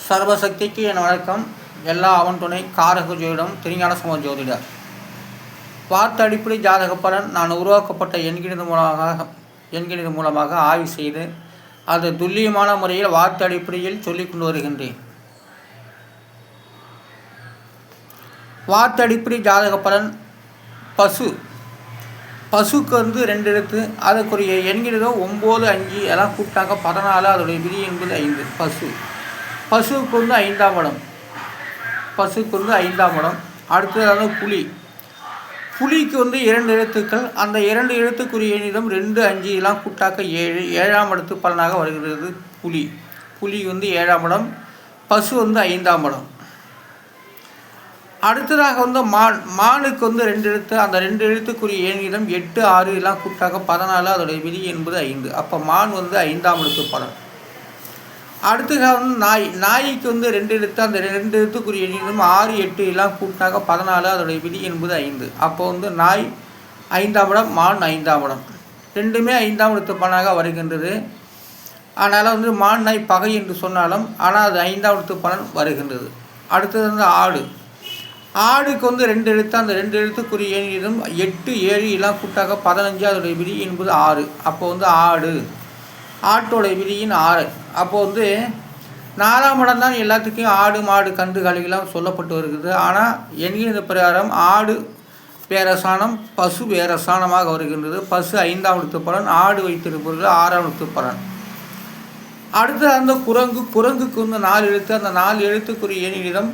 சர்வசக்திக்கு என் வணக்கம். எல்லா அவன் துணை காரக ஜோதிடம் திருஞான சம்பந்த ஜோதிடர். வார்த்தை அடிப்படை ஜாதக பலன் நான் உருவாக்கப்பட்ட எண்கணித மூலமாக ஆய்வு செய்து அது துல்லியமான முறையில் வார்த்தை அடிப்படையில் சொல்லிக் கொண்டு வருகின்றேன். வார்த்தை அடிப்படை ஜாதக பலன் பசுக்கு 2 எழுத்து, அதுக்குரிய எண்கிணிதம் 9, 5 எல்லாம் கூட்டாக 14, அதோடைய விதி என்பது 5. பசுவுக்கு 5ஆம் இடம். அடுத்தது புலிக்கு 2 எழுத்துக்கள். அந்த 2 எழுத்துக்குரிய எண்ணிதம் 2, 5 எல்லாம் கூட்டாக 7. 7ஆம் இடத்து பலனாக வருகிறது புலி 7ஆம் இடம், பசு 5ஆம் இடம். அடுத்ததாக மானுக்கு 2 எழுத்து. அந்த 2 எழுத்துக்குரிய எண்ணிதம் 8, 6 எல்லாம் கூட்டாக 14, அதோடைய விதி என்பது 5. அப்போ மான் 5ஆம் இடத்து பலன். அடுத்ததாக நாய்க்கு 2 எழுத்து. அந்த 2 எழுத்துக்குரிய எண்ணிதம் 6, 8 எல்லாம் கூட்டாக 14, அதோடைய விதி என்பது 5. அப்போ நாய் 5ஆம் இடம், மான் 5ஆம் இடம், ரெண்டுமே 5ஆம் இடத்து பலனாக வருகின்றது. அதனால் மான் நாய் பகை என்று சொன்னாலும் ஆனால் அது 5ஆம் இடத்து பலன் வருகின்றது. அடுத்தது ஆடுக்கு 2 எழுத்து. அந்த 2 எழுத்துக்குரிய எண்ணிதம் 8, 7 எல்லாம் கூட்டாக 15, அதோடைய விதி என்பது 6. அப்போ ஆட்டோடைய விதியின் 6. அப்போ 4ஆம் இடம் தான் எல்லாத்துக்கும் ஆடு, மாடு, கன்று, காளைகள்லாம் சொல்லப்பட்டு வருகிறது. ஆனால் எண்கிற பிரகாரம் ஆடு பேரசானம், பசு பேரசானமாக வருகின்றது. பசு 5ஆம் இடத்து பலன், ஆடு வைத்திருப்பவர்கள் 6ஆம் இடத்து பலன். அடுத்தது குரங்குக்கு 4 எழுத்து. அந்த 4 எழுத்துக்குரிய எண்ணிதம்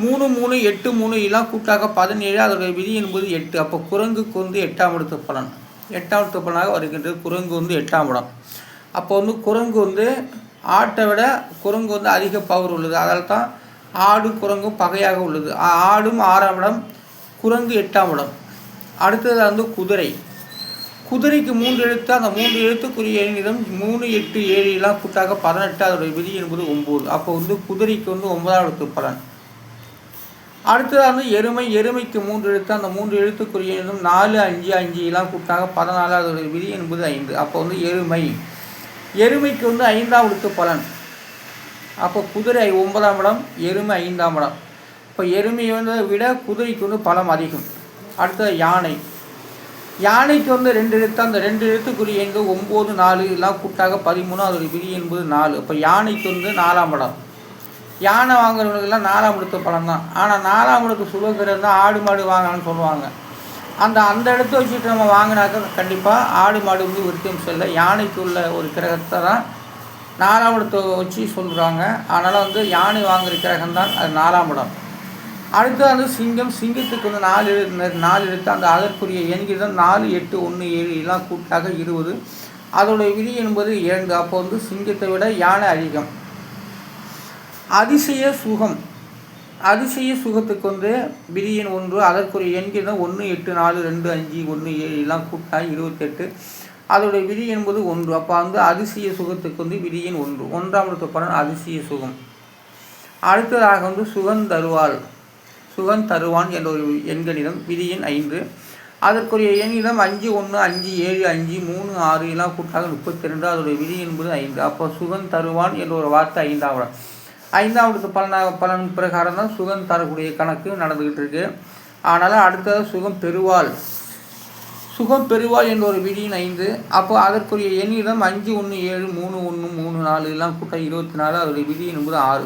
3, 3, 8, 3 எல்லாம் கூட்டாக 17, அதோடைய விதி என்பது 8. அப்போ குரங்குக்கு 8ஆம் இடத்து பலன். 8ஆம் இடத்து பலனாக வருகின்றது. குரங்கு 8ஆம் இடம். அப்போ குரங்கு ஆட்டை விட குரங்கு அதிக பவர் உள்ளது. அதனால தான் ஆடு குரங்கும் பகையாக உள்ளது. ஆடும் 6ஆம் இடம், குரங்கு 8ஆம் இடம். அடுத்தது குதிரைக்கு 3 எழுத்து. அந்த 3 எழுத்துக்குரிய எண்ணிதம் 3, 8, 7 எல்லாம் கூட்டாக 18, அதோடைய விதி என்பது 9. அப்போ குதிரைக்கு 9ஆம் இடத்து பலன். அடுத்தது எருமைக்கு 3 எழுத்து. அந்த 3 எழுத்துக்குரிய எண்ணிதம் 4, 5, 5 எல்லாம் கூட்டாக 14, அதோடைய விதி என்பது 5. அப்போ எருமைக்கு 5ஆம் இடத்து பலன். அப்போ குதிரை 9ஆம் இடம், எருமை 5ஆம் இடம். இப்போ எருமையை விட குதிரைக்கு பலம் அதிகம். அடுத்தது யானைக்கு 2 எழுத்து. அந்த 2 எழுத்துக்குரிய எண்ணிதம் 9, 4 எல்லாம் கூட்டாக 13, அதோடைய விதி என்பது 4. இப்போ யானைக்கு 4ஆம் இடம். யானை வாங்குறவங்களுக்கெல்லாம் 4ஆம் இடத்து பலன் தான். ஆனால் 4ஆம் இடத்து சுபகிரகம் தான் ஆடு மாடு வாங்கலாம்னு சொல்லுவாங்க. அந்த இடத்த வச்சுட்டு நம்ம வாங்கினாக்க கண்டிப்பாக ஆடு மாடு விருத்தம் செல்ல. யானைக்கு உள்ள ஒரு கிரகத்தை தான் 4ஆம் இடத்தை வச்சு சொல்கிறாங்க. அதனால் யானை வாங்குகிற கிரகம் தான் அது 4ஆம் இடம். அடுத்தது சிங்கத்துக்கு 4 எழுத்து. அந்த அதற்குரிய எண்கிதம் 4, 8, 1, 7 எல்லாம் கூட்டாக 20, அதோடைய விதி என்பது 2. அப்போ சிங்கத்தை விட யானை அதிகம். அதிசய சுகத்துக்கு விதியின் 1. அதற்குரிய எண்கிதம் 1, 8, 4, 2, 5, 1, 7 எல்லாம் கூட்டாக 28, அதோடைய விதி என்பது 1. அப்போ அதிசய சுகத்துக்கு விதியின் 1. 1ஆம் இடத்து பலன் அதிசய சுகம். அடுத்ததாக சுகந்தருவான் என்ற ஒரு எண்கணிதம் விதியின் 5. அதற்குரிய எண்ணிதம் 5, 1, 5, 7, 5, 3, 6 எல்லாம் கூட்டாக 32, அதோடைய விதி என்பது 5. அப்போ சுகந்தருவான் என்ற ஒரு வார்த்தை 5ஆம் இடம். 5ஆம் இடத்து பலன் பிரகாரம் தான் சுகம் தரக்கூடிய கணக்கு நடந்துக்கிட்டு இருக்கு. அதனால் அடுத்தது சுகம் பெறுவாள் என்ற ஒரு விதியின் 5. அப்போ அதற்குரிய எண்ணிதம் 5, 1, 7, 3, 1, 3, 4 எல்லாம் கூட்ட 24, அதோடைய விதி என்பது 6.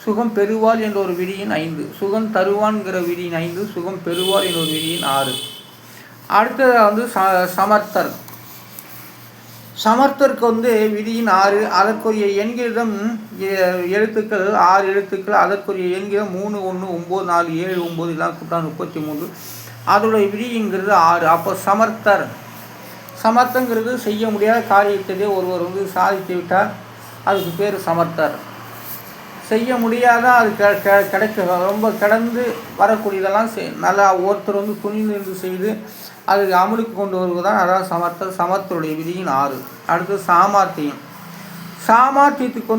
சுகம் பெறுவாள் என்ற ஒரு விதியின் 5. சுகம் தருவான்கிற விதியின் 5. சுகம் பெறுவாள் என்ற ஒரு விதியின் 6. அடுத்தது சமர்த்தருக்கு விதியின் 6. அதற்குரிய எண்கிதம் எழுத்துக்கள் 6 எழுத்துக்கள். அதற்குரிய எண்கிதம் 3, 1, 9, 4, 7, 9 எல்லாம் கூட்டா 33, அதோடைய விதிங்கிறது 6. அப்போ சமர்த்தங்கிறது செய்ய முடியாத காரியத்திலே ஒருவர் சாதித்து விட்டார், அதுக்கு பேர் சமர்த்தர். செய்ய முடியாத அது கிடைக்க ரொம்ப கடந்து வரக்கூடியதெல்லாம் நல்லா ஒருத்தர் துணிந்து செய்து அதுக்கு அமலுக்கு கொண்டு வருவதுதான் அதான் சமர்த்தருடைய விதியின் 6. அடுத்து சாமர்த்தியத்துக்கு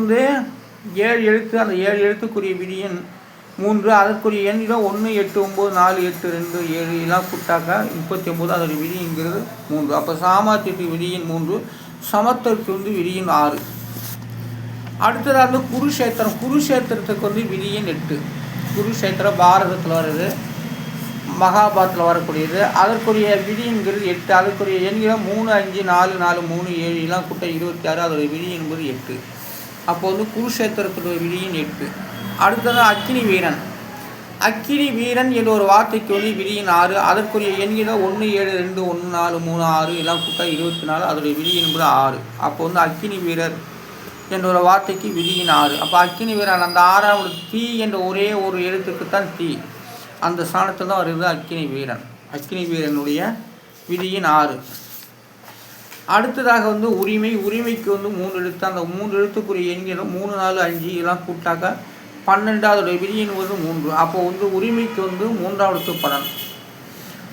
7 எழுத்து. அந்த 7 எழுத்துக்குரிய விதியின் 3. அதற்குரிய எண்ணிடம் 1, 8, 9, 4, 8, 2, 7 எல்லாம் கூட்டாக்க 39, அதோடைய விதிங்கிறது 3. அப்போ சாமர்த்தியத்துக்கு விதியின் 3, சமர்த்தருக்கு விதியின் 6. அடுத்ததாக வந்து குருஷேத்திரம். குருஷேத்திரத்துக்கு வந்து விதியின் 8. குருஷேத்திரம் பாரதத்தில் வருது, மகாபாரத்தில் வரக்கூடியது. அதற்குரிய விதிங்கிறது 8. அதற்குரிய எண்களை 3, 5, 4, 4, 3, 7 எல்லாம் கூட்ட 26. அதோடைய விதி என்பது 8. அப்போ வந்து குருஷேத்திரத்துடைய விதியின் 8. அடுத்தது அக்கினி வீரன். அக்கினி வீரன் என்ற ஒரு வார்த்தைக்கு வந்து விதியின் 6. அதற்குரிய எண்களை 1, 7, 2, 1, 4, 3, 6 எல்லாம் கூட்ட 24. அதோடைய விதி என்பது 6. அப்போ வந்து அக்கினி வீரர் என்ற ஒரு வார்த்தைக்கு விதியின் 6. அப்போ அக்கினி வீரன் அந்த 6வது தீ என்ற ஒரே ஒரு எழுத்துக்குத்தான் தீ, அந்த ஸ்தானத்தில் தான் வருது அக்கினி வீரன். அக்கினி வீரனுடைய விதியின் 6. அடுத்ததாக வந்து உரிமை. உரிமைக்கு வந்து 3 எழுத்து. அந்த 3 எழுத்துக்குரிய எண்களும் 3, 4, 5 இதெல்லாம் கூட்டாக்க 12. விதியின் வந்து 3. அப்போ வந்து உரிமைக்கு வந்து 3வது பலன்.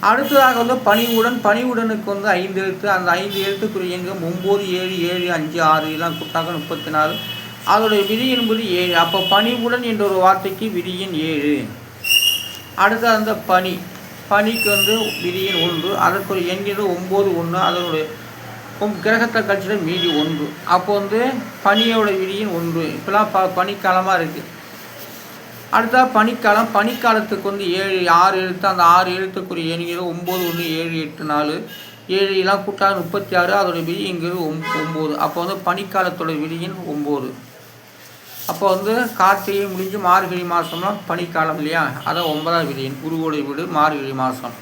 அடுத்ததாக வந்து பணிவுடன். பணிவுடனுக்கு வந்து 5 எழுத்து. அந்த 5 எழுத்துக்குரிய எண்கள் 9, 7, 7, 5, 6 இதெல்லாம் கூட்டாக்க 34. அதோடைய விதி என்பது 7. அப்போ பணிவுடன் என்ற ஒரு வார்த்தைக்கு விதியின் 7. அடுத்து அந்த பனி. பனிக்கு வந்து விதியின் 1. அதற்குரிய எண்கிறது 9, 1. அதனுடைய கிரகத்தை கட்சியில மீதி 1. அப்போ வந்து பனியோட விதியின் 1. இப்போலாம் பனிக்காலமாக இருக்குது. அடுத்தா பனிக்காலம். பனிக்காலத்துக்கு வந்து 6 எழுத்து. அந்த 6 எழுத்துக்குரிய எண்கிறது 9, 1, 7, 8, 4, 7 எல்லாம் கூட்டாக 36. அதோடைய விதிங்கிறது 9. அப்போ வந்து பனிக்காலத்தோட விதியின் 9. அப்போ வந்து கார்த்திகை முடிஞ்சு மார்கழி மாதம்லாம் பனிக்காலம் இல்லையா, அதான் 9வது விதியின் குருவோடைய வீடு மார்கழி மாதம்.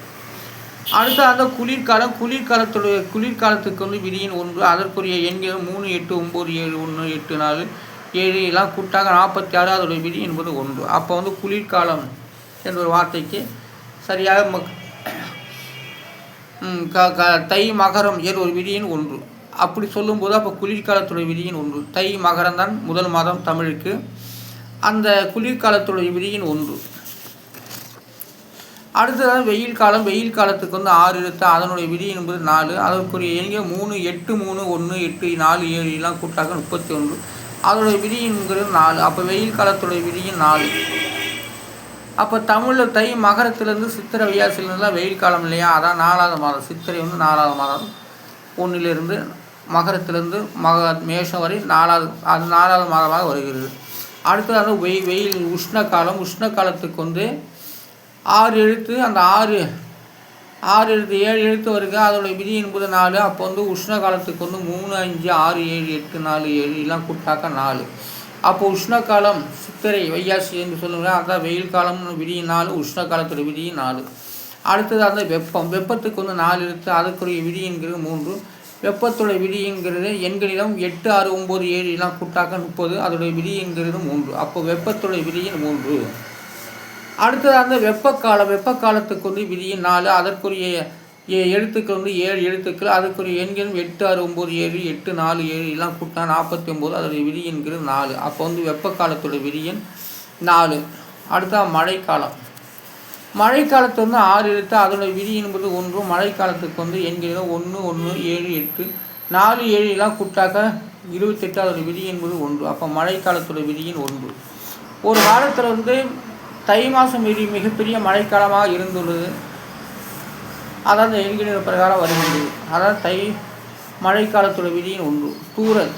அடுத்து அந்த குளிர்காலம். குளிர்காலத்துக்கு வந்து விதியின் 1. அதற்குரிய எண்கள் 3, 8, 9, 7, 1, 8, 4, 7 எல்லாம் கூட்டாக 46. அதோடைய விதி என்பது 1. அப்போ வந்து குளிர்காலம் என்ற ஒரு வார்த்தைக்கு சரியாக தை மகரம் என்ற ஒரு விதியின் 1. அப்படி சொல்லும்போது அப்போ குளிர்காலத்துடைய விதியின் 1. தை மகரம் தான் முதல் மாதம் தமிழுக்கு. அந்த குளிர்காலத்துடைய விதியின் 1. அடுத்ததாக வெயில் காலம். வெயில் காலத்துக்கு வந்து 6 எழுத்து. அதனுடைய விதி என்பது 4. அதற்குரிய எண்கள் 3, 8, 3, 1, 8, 4, 7 எல்லாம் கூட்டாக 31. அதோடைய விதிங்கிறது 4. அப்போ வெயில் காலத்துடைய விதியின் 4. அப்போ தமிழில் தை மகரத்திலேருந்து சித்திரை வைகாசிலேருந்துலாம் வெயில் காலம் இல்லையா, அதான் 4வது மாதம். சித்திரை வந்து 4வது மாதம். 1லிருந்து மகரத்திலிருந்து மேஷம் வரை 4வது மாதமாக வருகிறது. அடுத்தது வந்து வெயில் உஷ்ண காலம். உஷ்ண காலத்துக்கு வந்து 6 எழுத்து. அந்த 6 எழுத்து 7 எழுத்து வருது. அதோடைய விதி என்பது 4. அப்போ வந்து உஷ்ண காலத்துக்கு வந்து 3, 5, 6, 7, 8, 4, 7 எல்லாம் கூட்டாக்க 4. அப்போ உஷ்ண காலம் சித்திரை வைகாசி என்று சொல்லுங்கள், அதான் வெயில் காலம்னு விதியின் 4. உஷ்ண காலத்துடைய விதியின் 4. அடுத்தது அந்த வெப்பம். வெப்பத்துக்கு வந்து 4 எழுத்து. அதுக்குரிய விதிங்கிறது 3. வெப்பத்துடைய விதிங்கிறது எண்களிடம் 8, 6, 9, 7 எல்லாம் கூட்டாக்க 30. அதோடைய விதிங்கிறது 3. அப்போ வெப்பத்துடைய விதியின் 3. அடுத்தது அந்த வெப்பக்காலம். வெப்பக்காலத்துக்கு வந்து விதியின் 4. அதற்குரிய எழுத்துக்கள் வந்து 7 எழுத்துக்கள். அதுக்குரிய எண்களும் 8, 6, 9, 7, 8, 4, 7 எல்லாம் கூட்டா 49. அதோடைய விதிங்கிறது 4. அப்போ வந்து வெப்பக்காலத்துடைய விதியின் 4. அடுத்தது மழைக்காலம். மழைக்காலத்து வந்து 6 எழுத்து. அதோட விதி என்பது 1. மழைக்காலத்துக்கு வந்து எண்களில் 1, 1, 7, 8, 4, 7 எல்லாம் கூட்டாக்க 28. அதோட விதி என்பது 1. அப்போ மழைக்காலத்தோட விதியின் 1. ஒரு காலத்தில் வந்து தை மாதம் மிகப்பெரிய மழைக்காலமாக இருந்துள்ளது. அதாவது எண்கிற பிரகாரம் வருகின்றது. அதாவது தை மழைக்காலத்தோட விதியின் 1. தூறல்.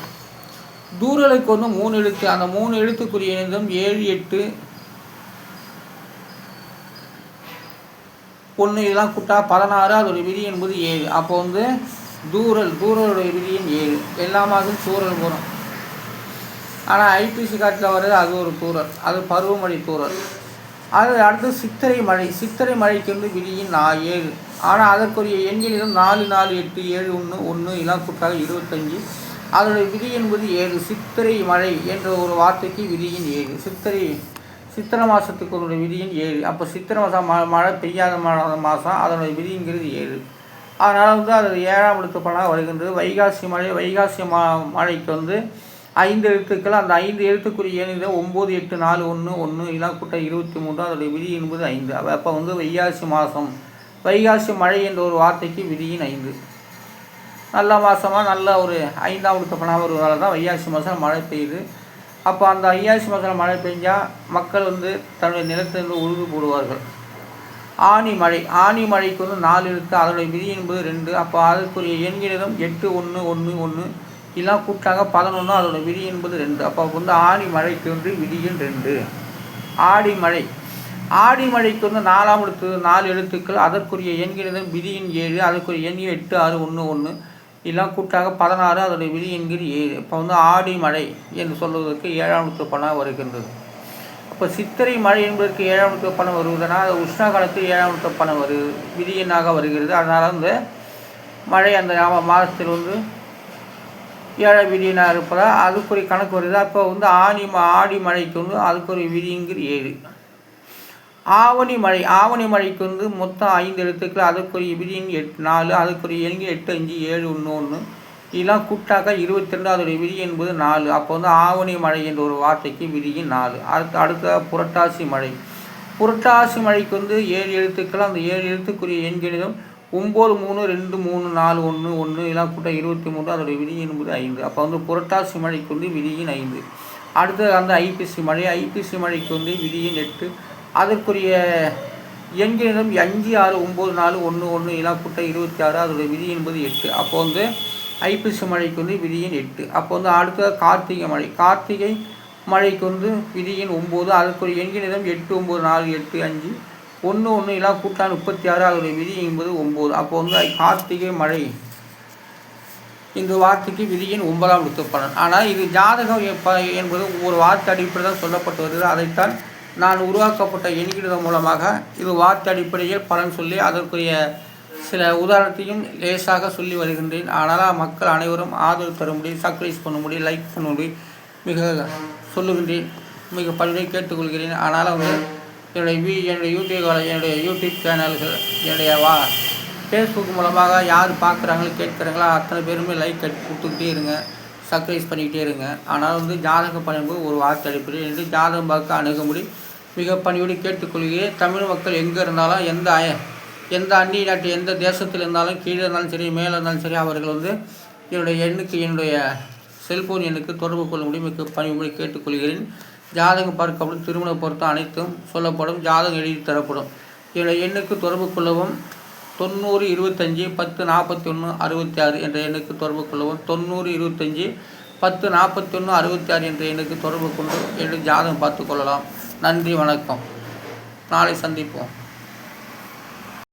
தூறலுக்கு வந்து 3 எழுத்து. அந்த 3 எழுத்துக்குரிய எண்ணும் 7, 8, 1 இதெல்லாம் கூட்டா 16. அதோடைய விதி என்பது 7. அப்போ வந்து தூரலுடைய விதியின் 7. எல்லாமாவது தூறல் வரும். ஆனால் ஐபிசி காட்டில் வர்றது அது ஒரு தூறல், அது பருவமழை தூறல். அது அடுத்து சித்திரை மழை. சித்திரை மழைக்கு வந்து விதியின் 7. ஆனால் அதற்குரிய எண்களிலும் 4, 4, 8, 7, 1, 1 எல்லாம் கூட்டாக 25. அதோடைய விதி என்பது 7. சித்திரை மழை என்ற ஒரு வார்த்தைக்கு விதியின் 7. சித்திரை மாதத்துக்கு ஒரு விதியின் 7. அப்போ சித்திரை மாதம் மழை பெய்யாத மாதம். அதனுடைய விதிங்கிறது 7. அதனால் வந்து அது 7ஆம் எழுத்து பலனாக வருகின்றது. வைகாசி மழை. வைகாசி மழைக்கு வந்து 5 எழுத்துக்கள். அந்த 5 எழுத்துக்குரிய எண்ணில் 9, 8, 4, 1, 1 எல்லாம் கூட்ட 23. அதோடைய விதி என்பது 5. அப்போ வந்து வைகாசி மாதம். வைகாசி மழை என்ற ஒரு வார்த்தைக்கு விதியின் 5. நல்ல மாதமாக நல்ல ஒரு 5ஆம் எழுத்து பலனாக ஒரு வேலை தான் வைகாசி மாதம் மழை பெய்யுது. அப்போ அந்த வைகாசி மாதத்தில் மழை பெஞ்சால் மக்கள் வந்து தன்னுடைய நிலத்திலிருந்து உழுது போடுவார்கள். ஆனி மழை. ஆனி மழைக்கு வந்து 4 எழுத்து. அதோடைய விதி என்பது 2. அப்போ அதற்குரிய எண்களிடம் 8, 1, 1, 1, இதெல்லாம் கூட்டாக 11, அதோட விதி என்பது 2. அப்போ வந்து ஆடி மழைக்கு வந்து விதியின் 2. ஆடி மழை. ஆடி மழைக்கு வந்து 4ஆம் எழுத்து 4 எழுத்துக்கள், அதற்குரிய எண்கிறது விதியின் 7, அதற்குரிய எண் 8, 6, 1, 1. இதெல்லாம் கூட்டாக 16, அதோடைய விதி என்கிற 7. இப்போ வந்து ஆடி மழை என்று சொல்வதற்கு 7ஆம் எழுத்து பணம் வருகின்றது. இப்போ சித்திரை மழை என்பதற்கு 7ஆம் எழுத்து பணம் வருவதனால் அது உஷ்ண காலத்தில் 7ஆம் எழுத்து பணம் விதி எண்ணாக வருகிறது. அதனால் அந்த மழை அந்த மாதத்தில் வந்து 7 விதியினாக இருப்பதால் அதுக்குரிய கணக்கு வருது. அப்போ வந்து ஆடி மழைக்கு வந்து அதுக்குரிய விதிங்கிற 7. ஆவணி மழை. ஆவணி மழைக்கு வந்து மொத்தம் 5 எழுத்துக்கள், அதற்குரிய விதியின் 4, அதுக்குரிய எண்கள் 8, 5, 7, 1, 1. இதெல்லாம் கூட்டாக 22, அதோடைய விதி என்பது 4. அப்போ வந்து ஆவணி மழை என்ற ஒரு வார்த்தைக்கு விதியின் 4. அடுத்த புரட்டாசி மழை. புரட்டாசி மழைக்கு வந்து 7 எழுத்துக்கள், அந்த 7 எழுத்துக்குரிய எண்களிலும் 9, 3, 2, 3, 4, 1, 1. இதெல்லாம் கூட்டாக 23, அதோடைய விதி என்பது 5. அப்போ வந்து புரட்டாசி மழைக்கு வந்து விதியின் 5. அடுத்தது அந்த ஐப்பசி மழை. ஐப்பசி மழைக்கு வந்து விதியின் 8, அதற்குரிய எண்களிடம் 5, 6, 9, 4, 1, 1. இதெல்லாம் கூட்டாக 26, அதோடைய விதி என்பது 8. அப்போ வந்து ஐப்பசி மழைக்கு வந்து விதியின் 8. அப்போ வந்து அடுத்த கார்த்திகை மழை. கார்த்திகை மழைக்கு வந்து விதியின் 9, அதற்குரிய எண்களிடம் 8, 9, 4, 8, 5, 1, 1. இதெல்லாம் கூட்டாக 36, அதோடைய விதி என்பது 9. அப்போ வந்து கார்த்திகை மழை இந்த வார்த்தைக்கு விதியின் 9ஆம் எழுத்து பலன். ஆனால் இது ஜாதகம் என்பது ஒரு வார்த்தை அடிப்படை தான் சொல்லப்பட்டு வருகிறது. அதைத்தான் நான் உருவாக்கப்பட்ட எண்கிடம் மூலமாக இது வார்த்தை அடிப்படையில் பலன் சொல்லி அதற்குரிய சில உதாரணத்தையும் லேசாக சொல்லி வருகின்றேன். ஆனால் மக்கள் அனைவரும் ஆதரவு தரும்படி, சப்ஸ்கிரைப் பண்ணும்படி, லைக் பண்ணும்படி மிக சொல்லுகின்றேன், மிக பணிவை கேட்டுக்கொள்கிறேன். ஆனால் வந்து என்னுடைய யூடியூப் சேனல்கள், என்னுடைய ஃபேஸ்புக் மூலமாக யார் பார்க்குறாங்களோ கேட்குறாங்களோ அத்தனை பேருமே லைக் கொடுத்துக்கிட்டே இருங்க, சப்ஸ்கிரைப் பண்ணிக்கிட்டே இருங்க. ஆனால் வந்து ஜாதகம் பண்ணும்போது ஒரு வார்த்தை அடிப்படையில் என்று ஜாதகம் பார்க்க அணுகும்படி மிக பணியோடு கேட்டுக்கொள்கிறேன். தமிழ் மக்கள் எங்கே இருந்தாலும் எந்த அந்நிய நாட்டு எந்த தேசத்தில் இருந்தாலும், கீழே இருந்தாலும் சரி, மேலே இருந்தாலும் சரி, அவர்கள் வந்து என்னுடைய செல்ஃபோன் எண்ணுக்கு தொடர்பு கொள்ள முடியும் மிக பணிபடி கேட்டுக்கொள்கிறேன். ஜாதகம் பார்க்கப்படும், திருமண பொருத்தம் அனைத்தும் சொல்லப்படும், ஜாதகம் எழுதி தரப்படும். என்னுடைய எண்ணுக்கு தொடர்பு கொள்ளவும் 90 25 10 41 66 என்ற எண்ணுக்கு தொடர்பு கொள்ளவும். 90 25 10 41 66 என்ற எண்ணுக்கு தொடர்பு கொண்டு என்று ஜாதகம் பார்த்து கொள்ளலாம். நன்றி, வணக்கம். நாளை சந்திப்போம்.